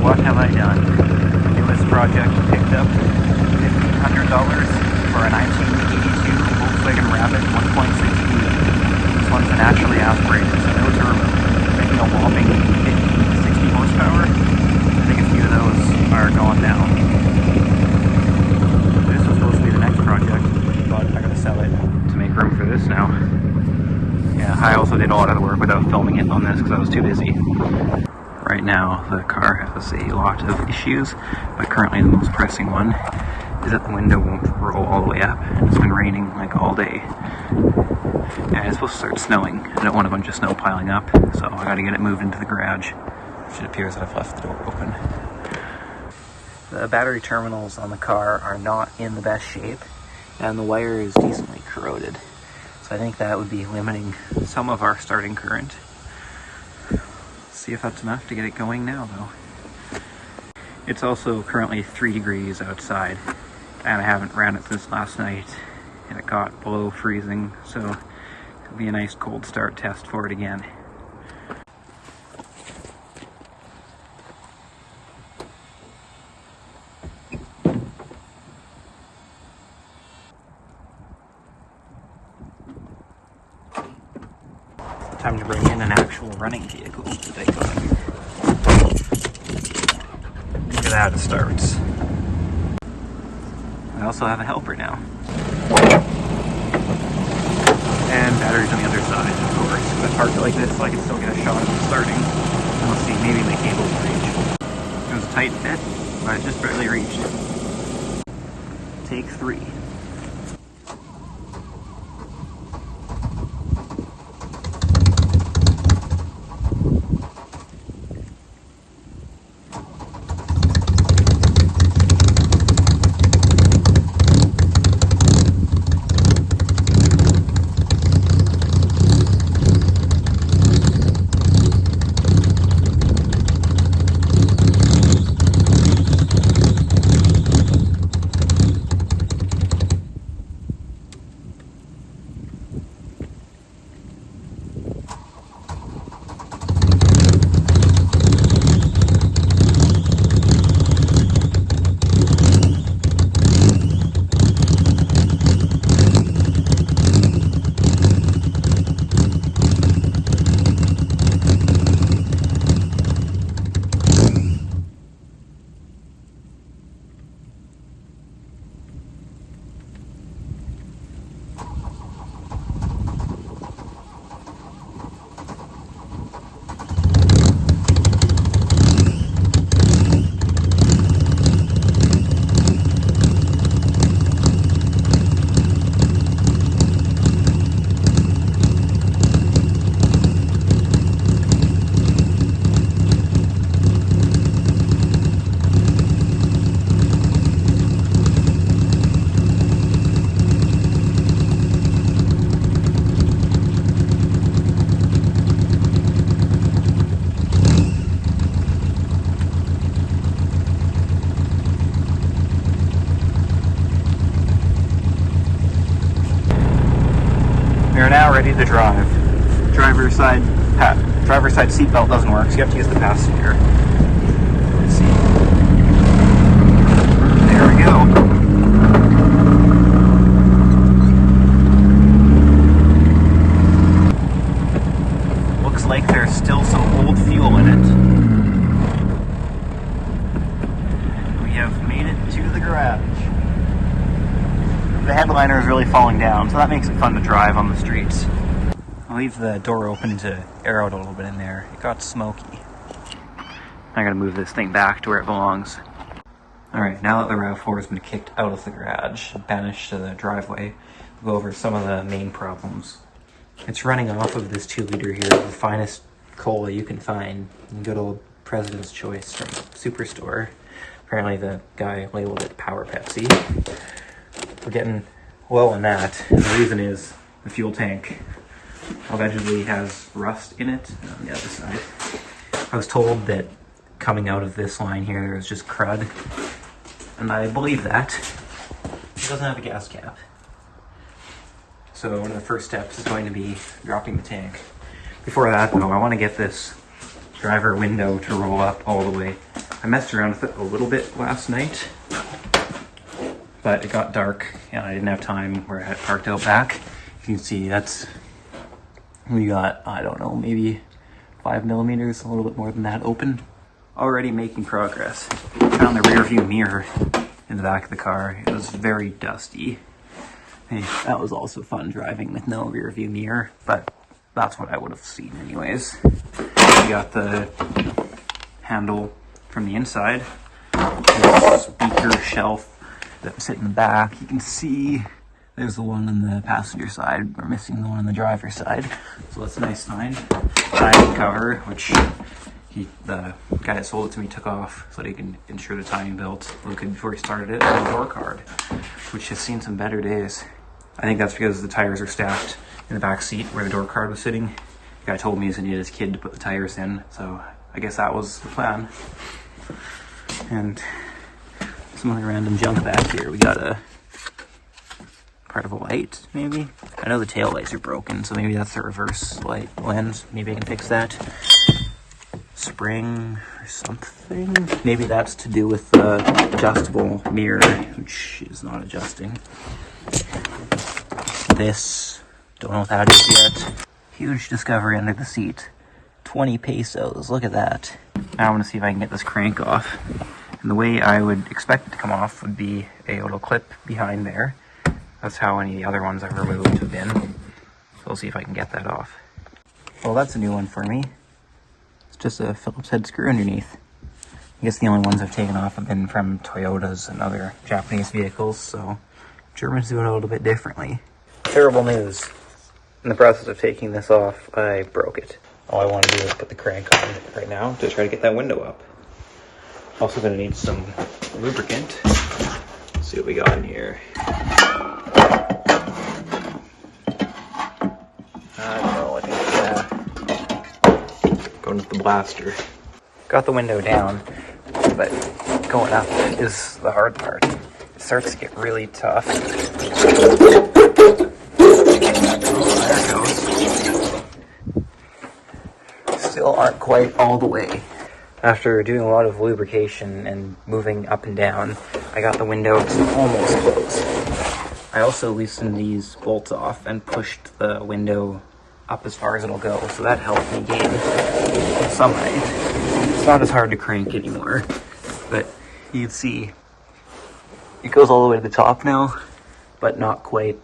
what have I done? Newest project picked up $1,500 for a 1982 Volkswagen Rapid 1.6D. This one's naturally aspirated, so no turbo, making a whopping 60 horsepower. I think a few of those are gone now. This was supposed to be the next project, but I gotta sell it to make room for this now. Yeah, I also did a lot of the work without filming it on this because I was too busy. Right now, the car has a lot of issues, but currently the most pressing one is that the window won't roll all the way up. It's been raining like all day, and it's supposed to start snowing. I don't want a bunch of snow piling up, so I gotta get it moved into the garage, which it appears that I've left the door open. The battery terminals on the car are not in the best shape, and the wire is decently corroded. So I think that would be limiting some of our starting current. See if that's enough to get it going now, though. It's also currently 3 degrees outside, and I haven't ran it since last night, and it got below freezing, so it'll be a nice cold start test for it again. Time to bring in an actual running vehicle to take on. Look at that, it starts. I also have a helper now. And batteries on the other side, of course. If I park it like this, I can still get a shot of it starting. And let's see, maybe my cable will reach. It was a tight fit, but it just barely reached. Take 3. We are now ready to drive. Driver's side seatbelt doesn't work, so you have to use the passenger. Let's see. There we go. Looks like there's still some old fuel in it. We have made it to the garage. The headliner is really falling down, so that makes it fun to drive on the streets. I'll leave the door open to air out a little bit in there. It got smoky. I gotta move this thing back to where it belongs. Alright, now that the RAV4 has been kicked out of the garage, banished to the driveway, we'll go over some of the main problems. It's running off of this 2-liter here, the finest cola you can find in good old President's Choice from Superstore. Apparently the guy labeled it Power Pepsi. We're getting low on that, and the reason is the fuel tank allegedly has rust in it on the other side. I was told that coming out of this line here there was just crud, and I believe that. It doesn't have a gas cap. So one of the first steps is going to be dropping the tank. Before that though, I want to get this driver window to roll up all the way. I messed around with it a little bit last night, but it got dark and I didn't have time where I had parked out back. You can see we got, I don't know, maybe 5 millimeters, a little bit more than that open. Already making progress. Found the rear view mirror in the back of the car. It was very dusty. Hey, that was also fun driving with no rear view mirror, but that's what I would have seen anyways. We got the handle from the inside. This speaker shelf that was sitting in the back. You can see there's the one on the passenger side. We're missing the one on the driver's side. So that's a nice sign. Timing cover, which the guy that sold it to me took off so that he can ensure the timing belt looked before he started it. And the door card, which has seen some better days. I think that's because the tires are stacked in the back seat where the door card was sitting. The guy told me he's gonna need his kid to put the tires in, so I guess that was the plan. And some other random junk back here. We got a part of a light, maybe? I know the tail lights are broken, so maybe that's the reverse light lens. Maybe I can fix that. Spring or something. Maybe that's to do with the adjustable mirror, which is not adjusting. This, don't know what that is yet. Huge discovery under the seat. 20 pesos, look at that. Now I want to see if I can get this crank off. And the way I would expect it to come off would be a little clip behind there. That's how any of the other ones I've removed have been. So we'll see if I can get that off. Well, that's a new one for me. It's just a Phillips head screw underneath. I guess the only ones I've taken off have been from Toyotas and other Japanese vehicles, so Germans do it a little bit differently. Terrible news. In the process of taking this off, I broke it. All I want to do is put the crank on right now to try to get that window up. Also going to need some lubricant. Let's see what we got in here. I don't know, I think going with the blaster. Got the window down, but going up is the hard part. It starts to get really tough. Still aren't quite all the way. After doing a lot of lubrication and moving up and down, I got the window to almost close. I also loosened these bolts off and pushed the window up as far as it'll go, so that helped me gain some height. It's not as hard to crank anymore, but you can see it goes all the way to the top now, but not quite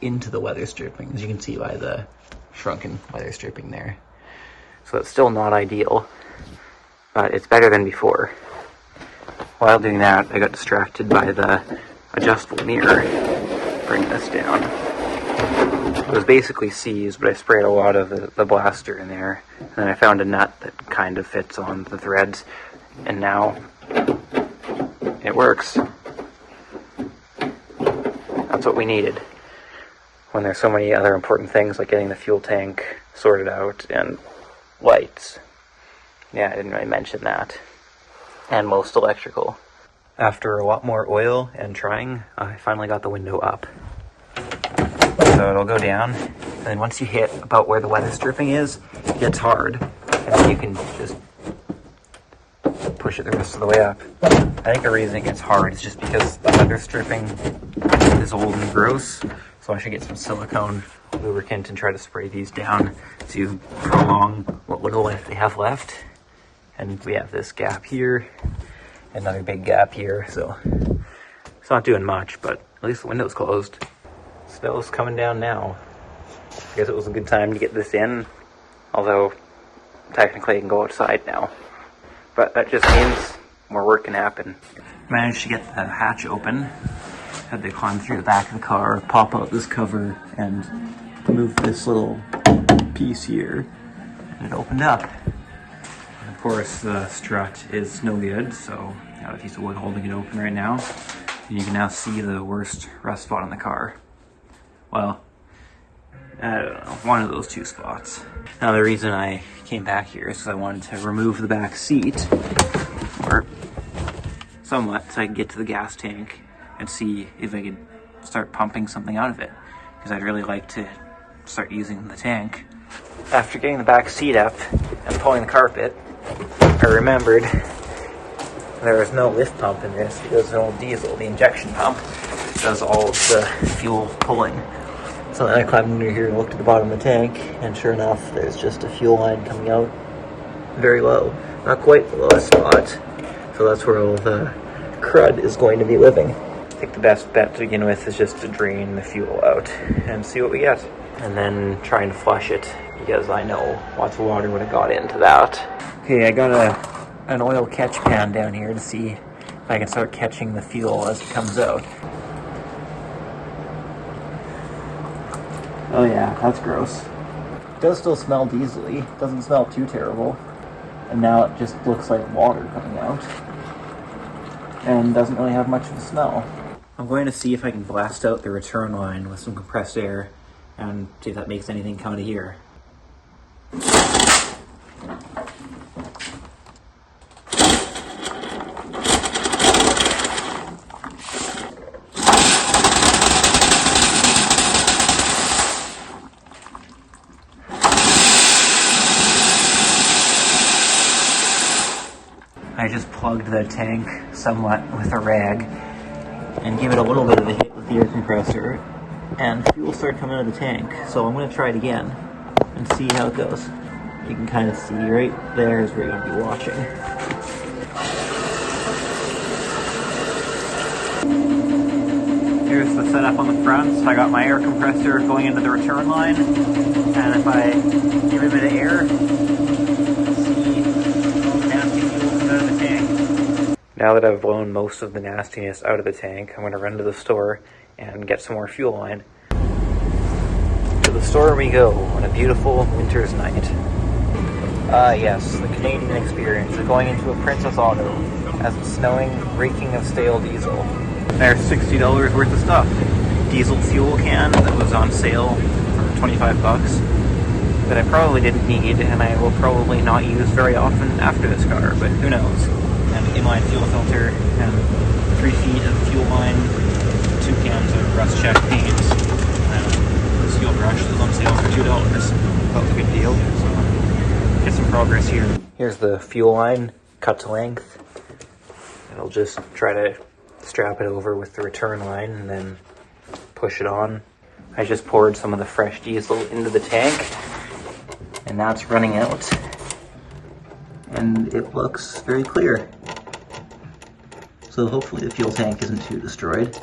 into the weather stripping, as you can see by the shrunken weather stripping there. So it's still not ideal, but it's better than before. While doing that, I got distracted by the adjustable mirror. Bring this down. It was basically seized, but I sprayed a lot of the blaster in there, and then I found a nut that kind of fits on the threads, and now it works. That's what we needed when there's so many other important things like getting the fuel tank sorted out and lights. Yeah, I didn't really mention that. And most electrical. After a lot more oil and trying, I finally got the window up. So it'll go down, and then once you hit about where the weather stripping is, it gets hard, and then you can just push it the rest of the way up. I think the reason it gets hard is just because the weather stripping is old and gross, so I should get some silicone lubricant and try to spray these down to prolong what little life they have left. And we have this gap here, another big gap here, so it's not doing much, but at least the window's closed. Snow's coming down now. I guess it was a good time to get this in, although technically I can go outside now. But that just means more work can happen. Managed to get the hatch open. Had to climb through the back of the car, pop out this cover, and move this little piece here, and it opened up. And of course, the strut is no good, so I got a piece of wood holding it open right now. And you can now see the worst rust spot on the car. Well, I don't know, one of those two spots. Now the reason I came back here is because I wanted to remove the back seat, or somewhat, so I could get to the gas tank and see if I could start pumping something out of it, because I'd really like to start using the tank. After getting the back seat up and pulling the carpet, I remembered There is no lift pump in this because it's an old diesel. The injection pump does all of the fuel pulling. So then I climbed under here and looked at the bottom of the tank, and sure enough, there's just a fuel line coming out very low. Not quite the lowest spot. So that's where all the crud is going to be living. I think the best bet to begin with is just to drain the fuel out and see what we get. And then try and flush it, because I know lots of water would have got into that. Okay, I got an oil catch pan down here to see if I can start catching the fuel as it comes out. Oh yeah, that's gross. It does still smell diesel-y. It doesn't smell too terrible. And now it just looks like water coming out. And doesn't really have much of a smell. I'm going to see if I can blast out the return line with some compressed air and see if that makes anything come out of here. I just plugged the tank somewhat with a rag and gave it a little bit of a hit with the air compressor, and fuel started coming out of the tank. So I'm going to try it again and see how it goes. You can kind of see right there is where you're going to be watching. Here's the setup on the front. I got my air compressor going into the return line, and if I give it a bit of air, now that I've blown most of the nastiness out of the tank, I'm going to run to the store and get some more fuel line. To the store we go on a beautiful winter's night. Yes, the Canadian experience of going into a Princess Auto as it's snowing, reeking of stale diesel. There's $60 worth of stuff. Diesel fuel can that was on sale for 25 bucks that I probably didn't need, and I will probably not use very often after this car, but who knows. And inline fuel filter, and 3 feet of fuel line, 2 cans of rust check paint, and this fuel brush that was on sale for $2. That was a good deal, so get some progress here. Here's the fuel line, cut to length. I'll just try to strap it over with the return line and then push it on. I just poured some of the fresh diesel into the tank, and now it's running out. And it looks very clear. So hopefully the fuel tank isn't too destroyed.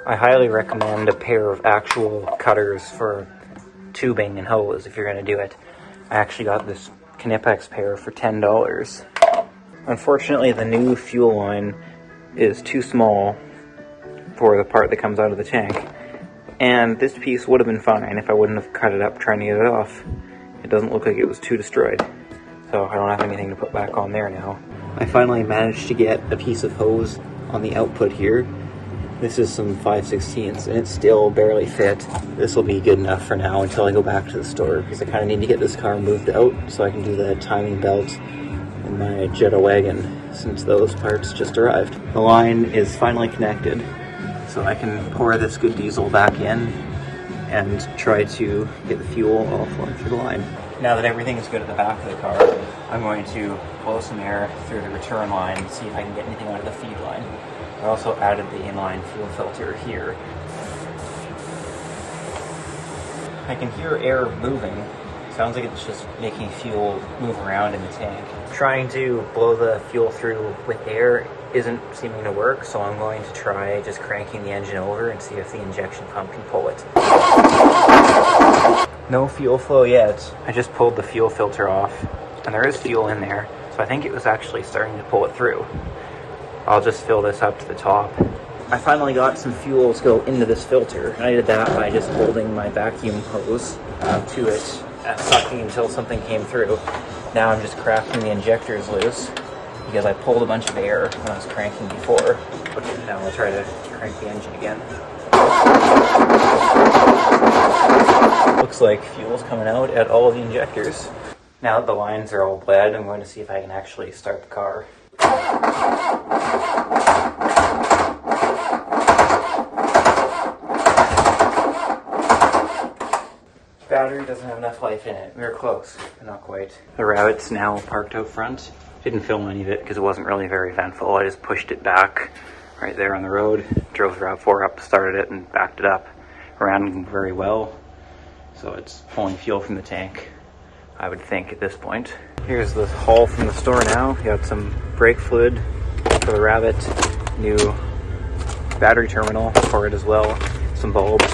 I highly recommend a pair of actual cutters for tubing and hose if you're going to do it. I actually got this Knipex pair for $10. Unfortunately, the new fuel line is too small for the part that comes out of the tank. And this piece would have been fine if I wouldn't have cut it up trying to get it off. It doesn't look like it was too destroyed. So I don't have anything to put back on there now. I finally managed to get a piece of hose on the output here. This is some 5/16, and it still barely fit. This will be good enough for now until I go back to the store, because I kind of need to get this car moved out so I can do the timing belt in my Jetta wagon, since those parts just arrived. The line is finally connected, so I can pour this good diesel back in and try to get the fuel all flowing through the line. Now that everything is good at the back of the car, I'm going to blow some air through the return line and see if I can get anything out of the feed line. I also added the inline fuel filter here. I can hear air moving. Sounds like it's just making fuel move around in the tank. Trying to blow the fuel through with air isn't seeming to work, so I'm going to try just cranking the engine over and see if the injection pump can pull it. No fuel flow yet. I just pulled the fuel filter off, and there is fuel in there, so I think it was actually starting to pull it through. I'll just fill this up to the top. I finally got some fuel to go into this filter, and I did that by just holding my vacuum hose to it and sucking until something came through. Now I'm just cracking the injectors loose, because I pulled a bunch of air when I was cranking before. Now I'll try to crank the engine again. Looks like fuel's coming out at all of the injectors. Now that the lines are all bled, I'm going to see if I can actually start the car. Battery doesn't have enough life in it. We were close, but not quite. The Rabbit's now parked out front, Didn't film any of it because it wasn't really very eventful. I just pushed it back right there on the road, drove the RAV4 up, started it, and backed it up. Ran very well, so it's pulling fuel from the tank, I would think, at this point. Here's the haul from the store now. Got some brake fluid for the Rabbit, new battery terminal for it as well, some bulbs,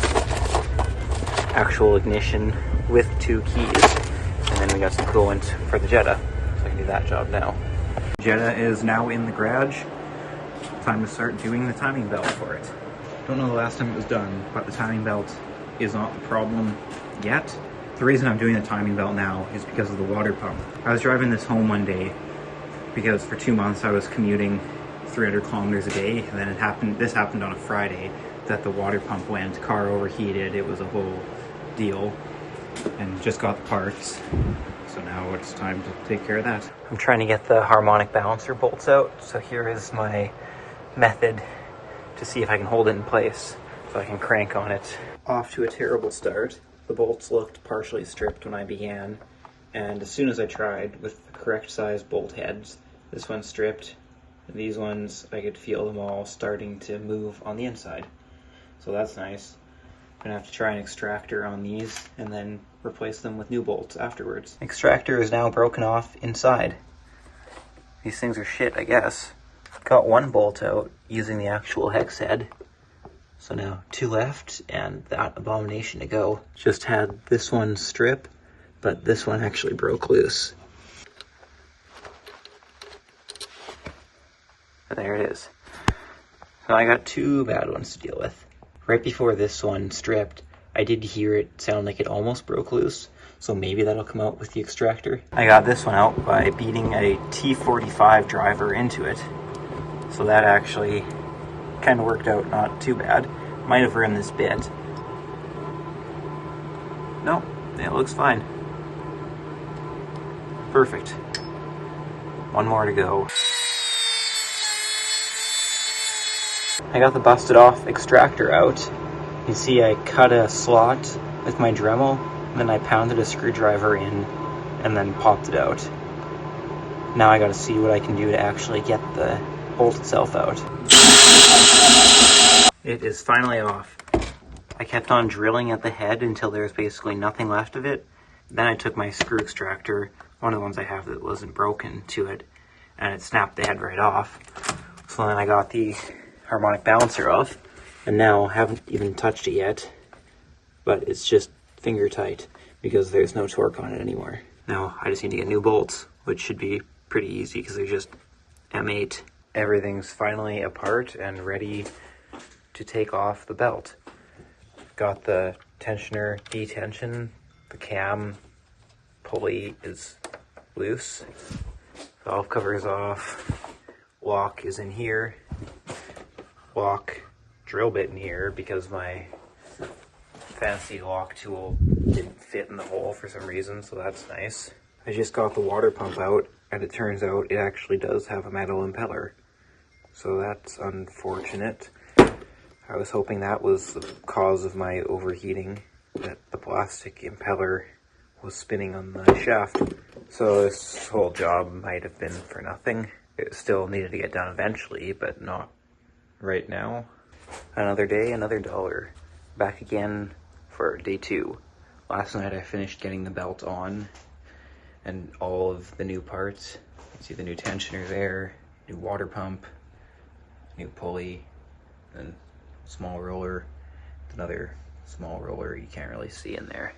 actual ignition with 2 keys, and then we got some coolant for the Jetta, so I can do that job now. Jetta is now in the garage. Time to start doing the timing belt for it. Don't know the last time it was done, but the timing belt is not the problem yet. The reason I'm doing the timing belt now is because of the water pump. I was driving this home one day because for 2 months I was commuting 300 kilometers a day, and then this happened on a Friday, that the water pump went, car overheated, it was a whole deal, and just got the parts. So now it's time to take care of that. I'm trying to get the harmonic balancer bolts out, so here is my method to see if I can hold it in place so I can crank on it. Off to a terrible start. The bolts looked partially stripped when I began, and as soon as I tried with the correct size bolt heads, this one's stripped, and these ones, I could feel them all starting to move on the inside. So that's nice. I'm gonna have to try an extractor on these and then replace them with new bolts afterwards. Extractor is now broken off inside. These things are shit, I guess. Got one bolt out using the actual hex head. So now 2 left and that abomination to go. Just had this one strip, but this one actually broke loose. And there it is. So I got 2 bad ones to deal with. Right before this one stripped, I did hear it sound like it almost broke loose, so maybe that'll come out with the extractor. I got this one out by beating a T45 driver into it. So that actually kind of worked out not too bad. Might have ruined this bit. No, it looks fine. Perfect. One more to go. I got the busted off extractor out. You see I cut a slot with my Dremel, and then I pounded a screwdriver in and then popped it out. Now I gotta see what I can do to actually get the bolt itself out. It is finally off. I kept on drilling at the head until there was basically nothing left of it. Then I took my screw extractor, one of the ones I have that wasn't broken, to it, and it snapped the head right off. So then I got the harmonic balancer off, and now I haven't even touched it yet, but it's just finger tight because there's no torque on it anymore. Now I just need to get new bolts, which should be pretty easy because they're just M8. Everything's finally apart and ready to take off the belt. Got the tensioner detension, the cam pulley is loose, valve cover is off, lock is in here, lock drill bit in here because my fancy lock tool didn't fit in the hole for some reason, so that's nice. I just got the water pump out, and it turns out it actually does have a metal impeller, so that's unfortunate. I was hoping that was the cause of my overheating, that the plastic impeller was spinning on the shaft. So this whole job might have been for nothing. It still needed to get done eventually, but not right now. Another day, another dollar. Back again for day 2. Last night I finished getting the belt on and all of the new parts. You can see the new tensioner there, new water pump, new pulley, and small roller, another small roller you can't really see in there.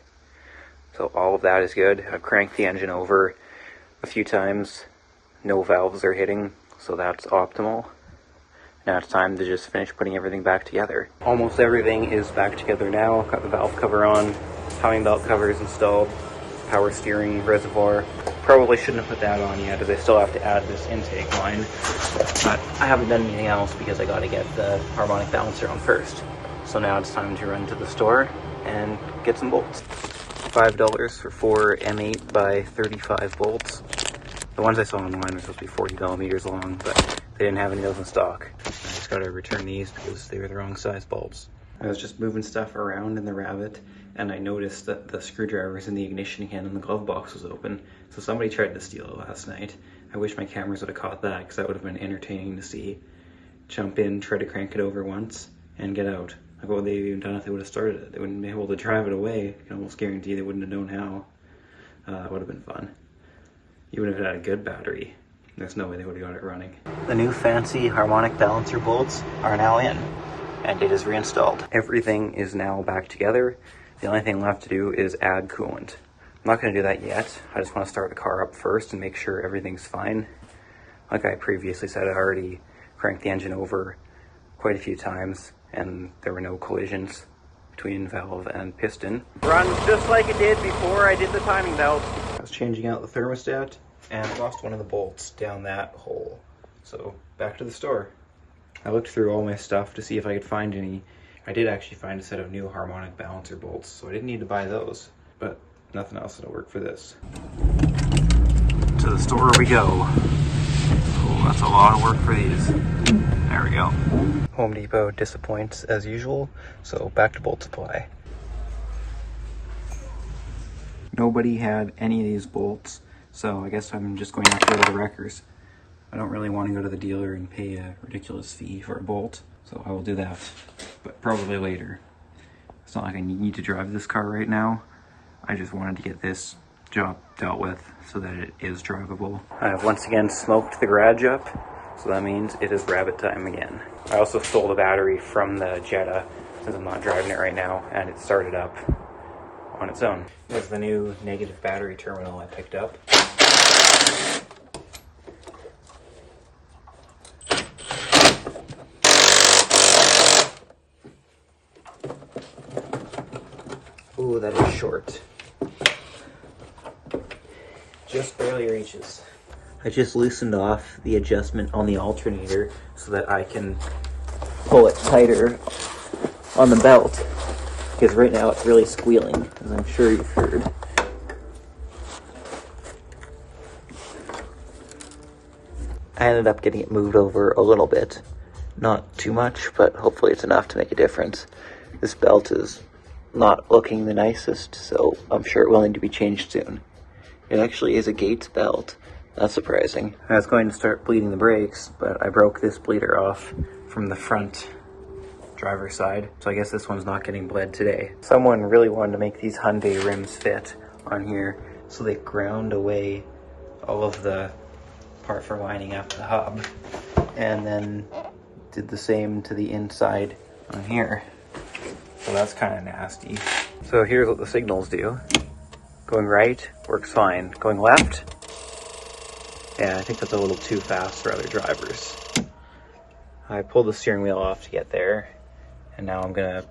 So all of that is good. I've cranked the engine over a few times. No valves are hitting, so that's optimal. Now it's time to just finish putting everything back together. Almost everything is back together now. Got the valve cover on, timing belt covers installed, power steering reservoir. Probably shouldn't have put that on yet, as I still have to add this intake line. But I haven't done anything else because I gotta get the harmonic balancer on first. So now it's time to run to the store and get some bolts. $5 for 4 M8 by 35 bolts. The ones I saw online were supposed to be 40 millimeters long, but they didn't have any of those in stock. I just gotta return these because they were the wrong size bolts. I was just moving stuff around in the Rabbit, and I noticed that the screwdrivers in the ignition can in the glove box was open. So somebody tried to steal it last night. I wish my cameras would have caught that, because that would have been entertaining to see. Jump in, try to crank it over once, and get out. Like, what would they have even done if they would have started it? They wouldn't be able to drive it away. I can almost guarantee they wouldn't have known how. That would have been fun. Even if it had a good battery, there's no way they would have got it running. The new fancy harmonic balancer bolts are now in, and it is reinstalled. Everything is now back together. The only thing left to do is add coolant. I'm not going to do that yet. I just want to start the car up first and make sure everything's fine. Like I previously said, I already cranked the engine over quite a few times, and there were no collisions between valve and piston. Runs just like it did before I did the timing belt. I was changing out the thermostat and lost one of the bolts down that hole. So back to the store. I looked through all my stuff to see if I could find any. I did actually find a set of new harmonic balancer bolts, so I didn't need to buy those, but nothing else that'll work for this. To the store we go. Oh, that's a lot of work for these. There we go. Home Depot disappoints as usual, so back to bolt supply. Nobody had any of these bolts, so I guess I'm just going to have to go to the wreckers. I don't really want to go to the dealer and pay a ridiculous fee for a bolt, so I will do that, but probably later. It's not like I need to drive this car right now. I just wanted to get this job dealt with so that it is drivable. I've once again smoked the garage up, so that means it is rabbit time again. I also stole the battery from the Jetta, since I'm not driving it right now, and it started up on its own. There's the new negative battery terminal I picked up. Ooh, that is short. Just barely reaches. I just loosened off the adjustment on the alternator so that I can pull it tighter on the belt, because right now it's really squealing, as I'm sure you've heard. I ended up getting it moved over a little bit. Not too much, but hopefully it's enough to make a difference. This belt is not looking the nicest, so I'm sure it will need to be changed soon. It actually is a Gates belt. That's surprising. I was going to start bleeding the brakes, but I broke this bleeder off from the front driver's side, so I guess this one's not getting bled today. Someone really wanted to make these Hyundai rims fit on here, so they ground away all of the part for lining up the hub, and then did the same to the inside on here. So that's kind of nasty. So here's what the signals do. Going right works fine. Going left, yeah, I think that's a little too fast for other drivers. I pulled the steering wheel off to get there, and now I'm gonna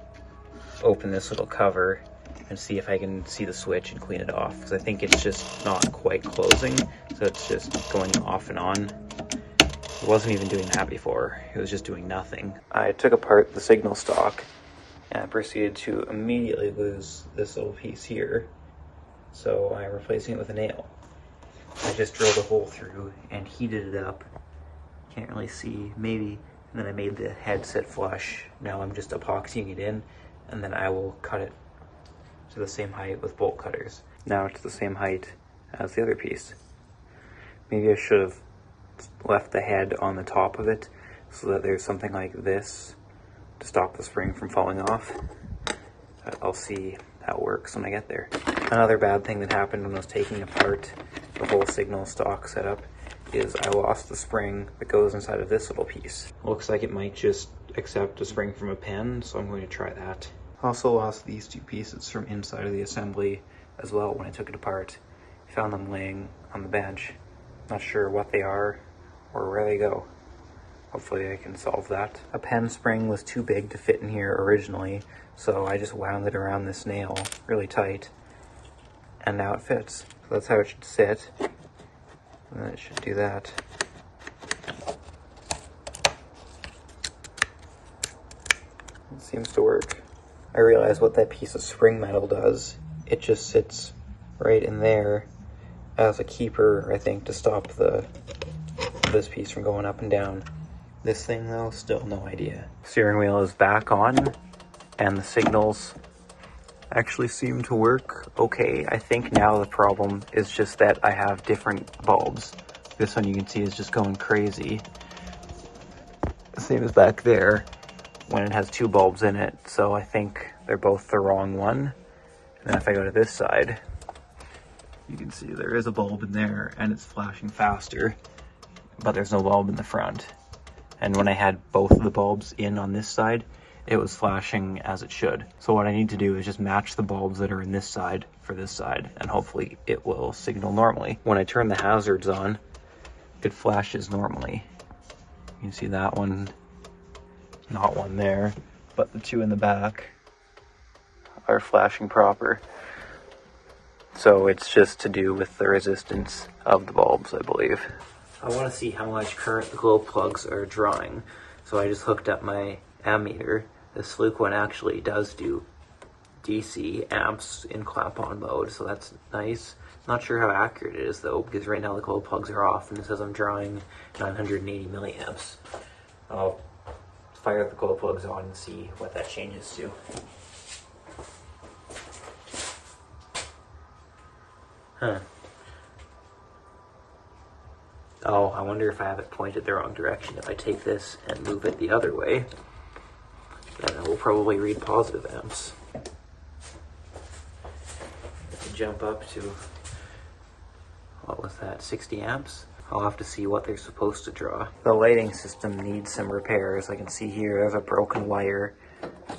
open this little cover and see if I can see the switch and clean it off, because I think it's just not quite closing, so it's just going off and on. It wasn't even doing that before. It was just doing nothing. I took apart the signal stock and I proceeded to immediately lose this little piece here, so I'm replacing it with a nail. I just drilled a hole through and heated it up. Can't really see, maybe. And then I made the head sit flush. Now I'm just epoxying it in, and then I will cut it to the same height with bolt cutters. Now it's the same height as the other piece. Maybe I should have left the head on the top of it so that there's something like this to stop the spring from falling off. I'll see how it works when I get there. Another bad thing that happened when I was taking apart the whole signal stock setup is I lost the spring that goes inside of this little piece. Looks like it might just accept a spring from a pen, so I'm going to try that. Also lost these two pieces from inside of the assembly as well when I took it apart. Found them laying on the bench. Not sure what they are or where they go. Hopefully I can solve that. A pen spring was too big to fit in here originally, so I just wound it around this nail really tight, and now it fits. So that's how it should sit, and then it should do that. It seems to work. I realize what that piece of spring metal does. It just sits right in there as a keeper, I think, to stop this piece from going up and down. This thing though, still no idea. Steering wheel is back on, and the signals actually seem to work okay. I think now the problem is just that I have different bulbs This one you can see is just going crazy. Same as back there when it has two bulbs in it. So I think they're both the wrong one. And then if I go to this side, you can see there is a bulb in there and it's flashing faster, but there's no bulb in the front. And when I had both of the bulbs in on this side, it was flashing as it should. So what I need to do is just match the bulbs that are in this side for this side, and hopefully it will signal normally. When I turn the hazards on, it flashes normally. You can see that one, not one there, but the two in the back are flashing proper. So it's just to do with the resistance of the bulbs, I believe. I want to see how much current the glow plugs are drawing. So I just hooked up my ammeter. The Sluke one actually does do DC amps in clamp-on mode, so that's nice. Not sure how accurate it is though, because right now the glow plugs are off and it says I'm drawing 980 milliamps. I'll fire the glow plugs on and see what that changes to. Huh. Oh, I wonder if I have it pointed the wrong direction. If I take this and move it the other way, then it will probably read positive amps. If I jump up to, what was that, 60 amps? I'll have to see what they're supposed to draw. The lighting system needs some repairs. I can see here there's a broken wire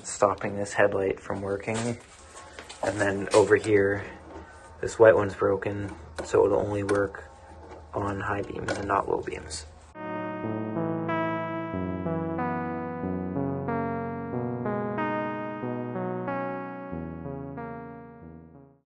stopping this headlight from working. And then over here, this white one's broken, so it'll only work on high beams and not low beams.